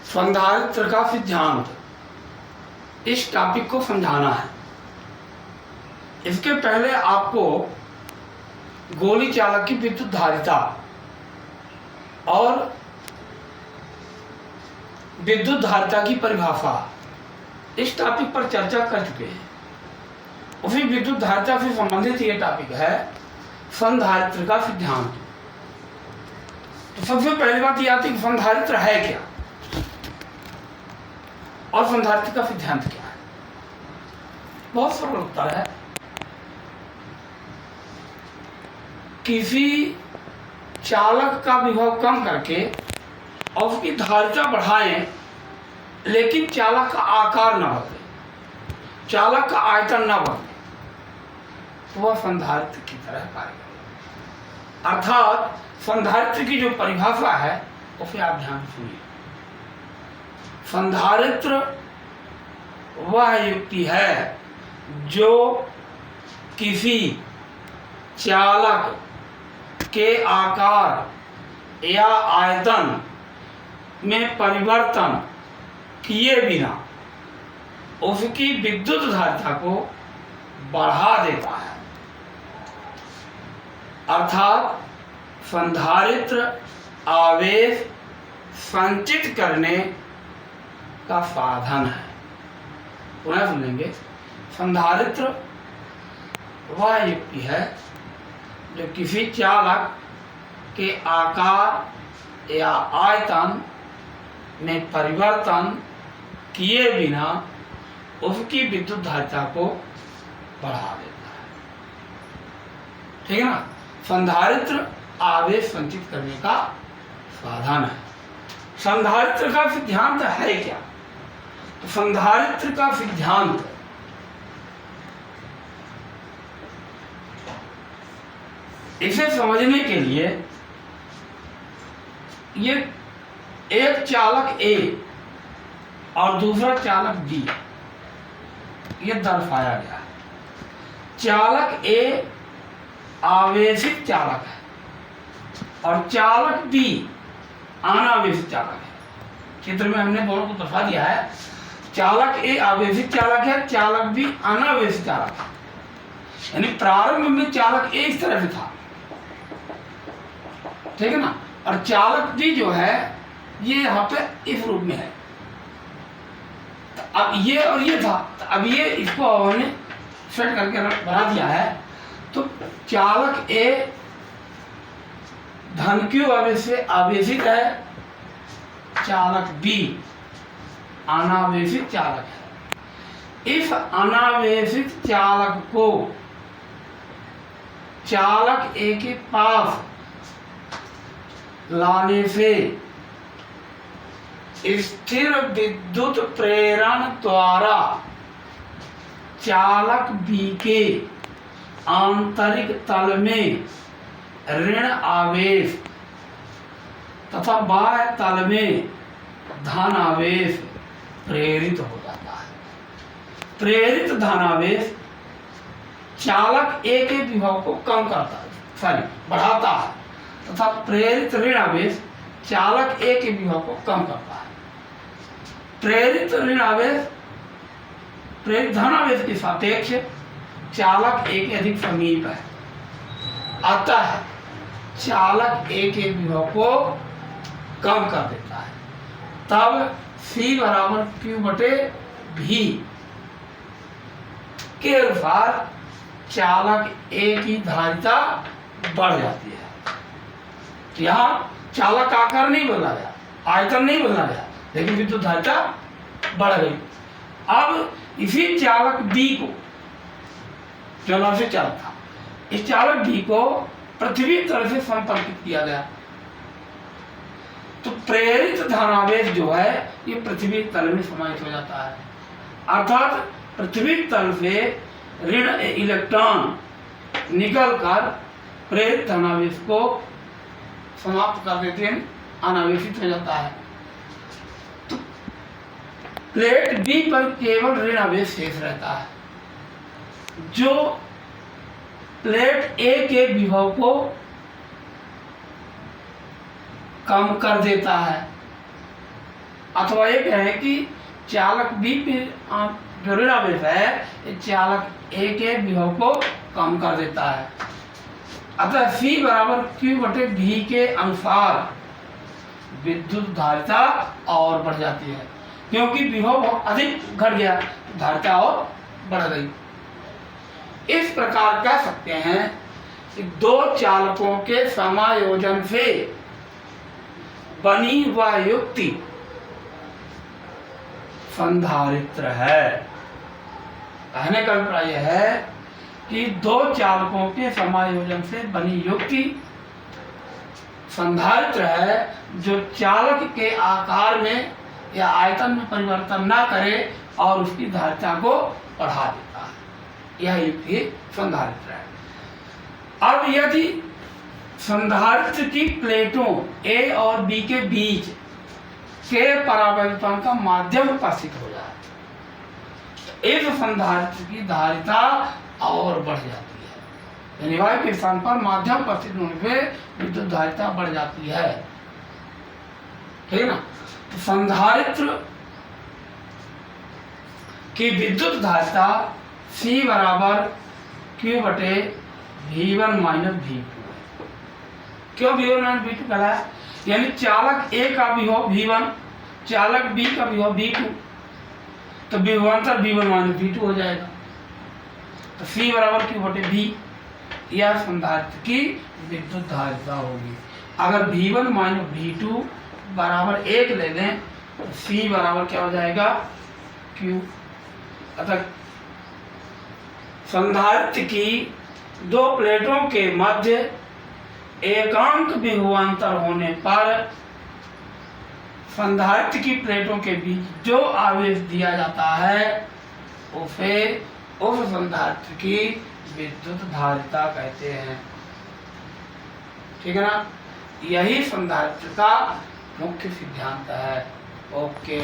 संधारित्र का सिद्धांत, इस टॉपिक को समझाना है। इसके पहले आपको गोली चालक की विद्युत धारिता और विद्युत धारिता की परिभाषा, इस टॉपिक पर चर्चा कर चुके हैं। उसी विद्युत धारिता से संबंधित ये टॉपिक है संधारित्र का सिद्धांत। तो सबसे पहली बात यह आती है कि संधारित्र है क्या और संधारित्र का सिद्धांत क्या है। बहुत सरल उत्तर है। किसी चालक का विभव कम करके और उसकी धारिता बढ़ाएं, लेकिन चालक का आकार न बदले, चालक का आयतन न बदले, तो वह संधारित्र की तरह कार्य करेगा। अर्थात संधारित्र की जो परिभाषा है उसे आप ध्यान से सुनिए। संधारित्र वह युक्ति है जो किसी चालक के आकार या आयतन में परिवर्तन किए बिना उसकी विद्युत धारिता को बढ़ा देता है। अर्थात संधारित्र आवेश संचित करने का साधन है। पुनः सुनेंगे। संधारित्र वह युक्ति है जो किसी चालक के आकार या आयतन में परिवर्तन किए बिना उसकी विद्युत धारिता को बढ़ा देता है। ठीक है ना। संधारित्र आवेश संचित करने का साधन है। संधारित्र का सिद्धांत है क्या? तो संधारित्र का सिद्धांत इसे समझने के लिए ये एक चालक ए और दूसरा चालक बी ये दर्शाया गया है। चालक ए आवेशित चालक है और चालक बी अनावेशित चालक है। चित्र में हमने दोनों को दर्शा दिया है। चालक ए आवेशित चालक है, चालक बी अनावेशित चालक है। यानी प्रारंभ में चालक ए इस तरह से था, ठीक है ना, और चालक बी जो है ये यहाँ पे इस रूप में है। तो अब ये और ये था, तो अब ये इसको हमने सेट करके बना दिया है। तो चालक ए धन क्यू आवेश से आवेशित है, चालक बी अनावेशित चालक है। इस अनावेशित चालक को चालक ए के पास लाने से स्थिर विद्युत प्रेरण द्वारा चालक बी के आंतरिक तल में ऋण आवेश तथा बाह्य तल में धन आवेश प्रेरित हो जाता है। प्रेरित धन आवेश चालक ए के विभव को कम करता है, बढ़ाता है, तथा प्रेरित ऋण आवेश चालक ए के विभव को कम करता है। प्रेरित ऋण आवेश प्रेरित धन आवेश के सापेक्ष चालक ए के अधिक समीप है, अतः चालक ए के विभव को कम कर देता है। तब C बराबर Q बटे V के अनुसार चालक ए की धारिता बढ़ जाती है। तो यहाँ चालक का आकार नहीं बदला गया, आयतन नहीं बदला गया, लेकिन विद्युत धारिता बढ़ गई। अब इसी चालक बी को, जो नौसे चालक था, इस चालक बी को पृथ्वी तल से संपर्कित किया गया। तो प्रेरित धनावेश जो है ये पृथ्वी तल में समाहित हो जाता है। अर्थात पृथ्वी तल से ऋण इलेक्ट्रॉन निकलकर प्रेरित धनावेश को समाप्त कर देते हैं, अनावेशित हो जाता है। तो प्लेट बी पर केवल ऋण आवेश शेष रहता है, जो प्लेट ए के विभव को कम कर देता है। अथवा ये कहें कि चालक बी जो ऋण आवेश है, ये चालक ए के विभव को कम कर देता है। अतः C बराबर Q/V के अनुसार विद्युत धारिता और बढ़ जाती है, क्योंकि विभव अधिक घट गया, धारिता और बढ़ गई। इस प्रकार कह सकते हैं कि दो चालकों के समायोजन से बनी वह युक्ति संधारित्र है। कहने का अभिप्राय यह है कि दो चालकों के समायोजन से बनी युक्ति संधारित्र है, जो चालक के आकार में या आयतन में परिवर्तन ना करे और उसकी धारिता को बढ़ा देता है। यह युक्ति संधारित्र है। अब यदि संधारित्र की प्लेटों A और B के बीच के परावर्तन का माध्यम उपस्थित हो जाए, तो इस संधारित्र की धारिता और बढ़ जाती है। यानी वायु के स्थान पर माध्यम उपस्थित होने पे विद्युत धारिता बढ़ जाती है। ठीक है ना। तो संधारित्र की विद्युत धारिता C बराबर Q/V1 - V2 है। क्यों V1 - V2 कहला है? यानी चालक A का विभव V1, चालक B का विभव V2, तो विभवांतर V1 - V2 हो जाएगा। तो C बराबर Q/V, यह संधारित्र की विद्युत धारिता होगी। अगर V1 - V2 बराबर 1 ले लें तो C बराबर क्या हो जाएगा? Q। अतः संधारित्र की दो प्लेटों के मध्य एकांक विभवांतर होने पर संधारित्र की प्लेटों के बीच जो आवेश दिया जाता है उसे उस संधारित्र की विद्युत धारिता कहते हैं। ठीक है ना। यही संधारित्र का मुख्य सिद्धांत है। ओके।